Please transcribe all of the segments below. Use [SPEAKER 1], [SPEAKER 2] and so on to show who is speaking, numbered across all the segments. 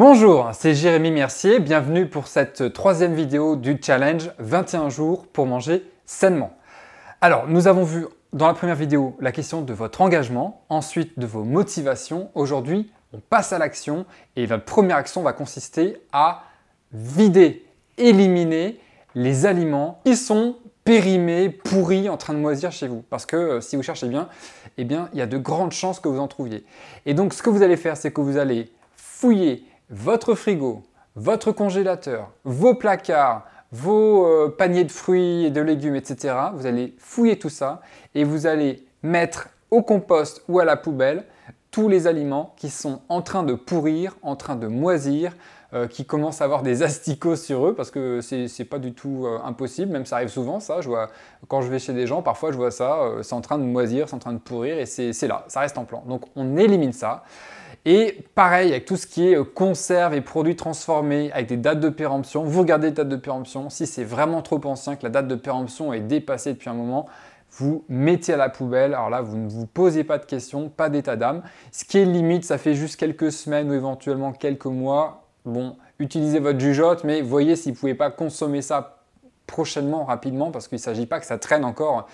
[SPEAKER 1] Bonjour, c'est Jérémy Mercier, bienvenue pour cette troisième vidéo du challenge 21 jours pour manger sainement. Alors, nous avons vu dans la première vidéo la question de votre engagement, ensuite de vos motivations. Aujourd'hui, on passe à l'action et notre première action va consister à vider, éliminer les aliments qui sont périmés, pourris, en train de moisir chez vous. Parce que si vous cherchez bien, eh bien, il y a de grandes chances que vous en trouviez. Et donc, ce que vous allez faire, c'est que vous allez fouiller votre frigo, votre congélateur, vos placards, vos paniers de fruits et de légumes, etc. Vous allez fouiller tout ça et vous allez mettre au compost ou à la poubelle tous les aliments qui sont en train de pourrir, en train de moisir, qui commencent à avoir des asticots sur eux parce que c'est pas du tout impossible, même ça arrive souvent ça, quand je vais chez des gens, parfois je vois ça, c'est en train de moisir, c'est en train de pourrir et c'est là, ça reste en plan. Donc on élimine ça. Et pareil avec tout ce qui est conserve et produits transformés avec des dates de péremption, vous regardez les dates de péremption, si c'est vraiment trop ancien, que la date de péremption est dépassée depuis un moment, vous mettez à la poubelle. Alors là, vous ne vous posez pas de questions, pas d'état d'âme. Ce qui est limite, ça fait juste quelques semaines ou éventuellement quelques mois. Bon, utilisez votre jugeote, mais voyez si vous ne pouvez pas consommer ça prochainement, rapidement, parce qu'il ne s'agit pas que ça traîne encore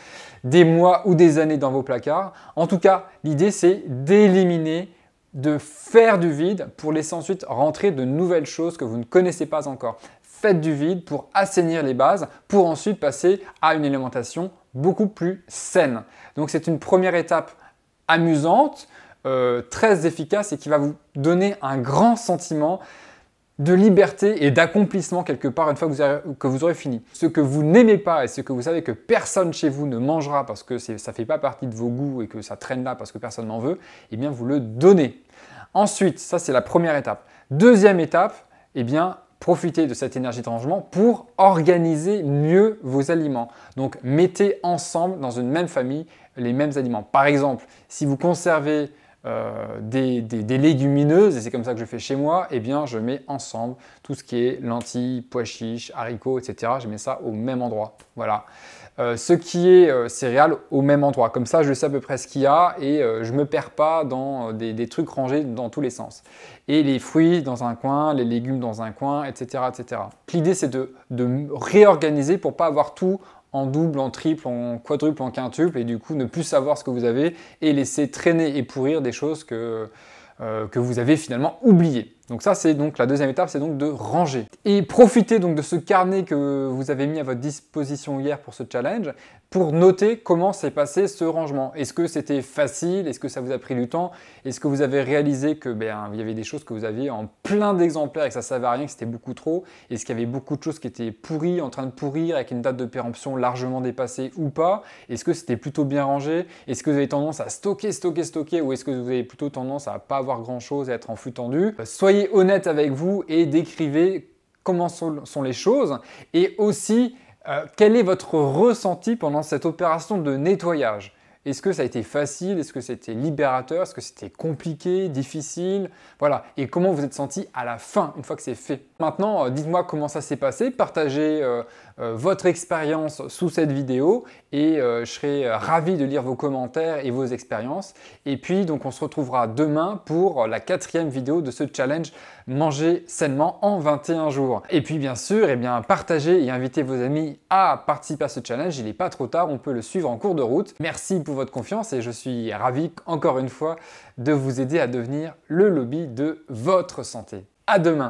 [SPEAKER 1] des mois ou des années dans vos placards. En tout cas, l'idée, c'est d'éliminer, de faire du vide pour laisser ensuite rentrer de nouvelles choses que vous ne connaissez pas encore. Faites du vide pour assainir les bases, pour ensuite passer à une alimentation beaucoup plus saine. Donc c'est une première étape amusante, très efficace et qui va vous donner un grand sentiment de liberté et d'accomplissement quelque part une fois que vous aurez fini. Ce que vous n'aimez pas et ce que vous savez que personne chez vous ne mangera parce que ça ne fait pas partie de vos goûts et que ça traîne là parce que personne n'en veut, eh bien vous le donnez. Ensuite, ça c'est la première étape. Deuxième étape, eh bien profitez de cette énergie de rangement pour organiser mieux vos aliments. Donc mettez ensemble dans une même famille les mêmes aliments. Par exemple, si vous conservez des légumineuses, et c'est comme ça que je fais chez moi, eh bien je mets ensemble tout ce qui est lentilles, pois chiches, haricots, etc. Je mets ça au même endroit. Voilà. Ce qui est céréales au même endroit. Comme ça, je sais à peu près ce qu'il y a et je ne me perds pas dans des trucs rangés dans tous les sens. Et les fruits dans un coin, les légumes dans un coin, etc. etc. L'idée, c'est de réorganiser pour ne pas avoir tout en double, en triple, en quadruple, en quintuple et du coup ne plus savoir ce que vous avez et laisser traîner et pourrir des choses que vous avez finalement oubliées. Donc ça, c'est donc la deuxième étape, c'est donc de ranger. Et profitez donc de ce carnet que vous avez mis à votre disposition hier pour ce challenge pour noter comment s'est passé ce rangement. Est-ce que c'était facile? Est-ce que ça vous a pris du temps? Est-ce que vous avez réalisé que il y avait des choses que vous aviez en plein d'exemplaires et que ça ne servait à rien, que c'était beaucoup trop? Est-ce qu'il y avait beaucoup de choses qui étaient pourries, en train de pourrir, avec une date de péremption largement dépassée ou pas? Est-ce que c'était plutôt bien rangé? Est-ce que vous avez tendance à stocker ou est-ce que vous avez plutôt tendance à ne pas avoir grand-chose et à être en flux tendu? Soyez honnête avec vous et décrivez comment sont les choses et aussi quel est votre ressenti pendant cette opération de nettoyage. Est-ce que ça a été facile? Est-ce que c'était libérateur? Est-ce que c'était compliqué, difficile? Voilà. Et comment vous êtes senti à la fin, une fois que c'est fait? Maintenant, dites-moi comment ça s'est passé. Partagez votre expérience sous cette vidéo et je serai ravi de lire vos commentaires et vos expériences. Et puis, donc, on se retrouvera demain pour la 4e vidéo de ce challenge Manger sainement en 21 jours. Et puis, bien sûr, partagez et invitez vos amis à participer à ce challenge. Il n'est pas trop tard, on peut le suivre en cours de route. Merci pour votre confiance et je suis ravi, encore une fois, de vous aider à devenir le lobby de votre santé. À demain!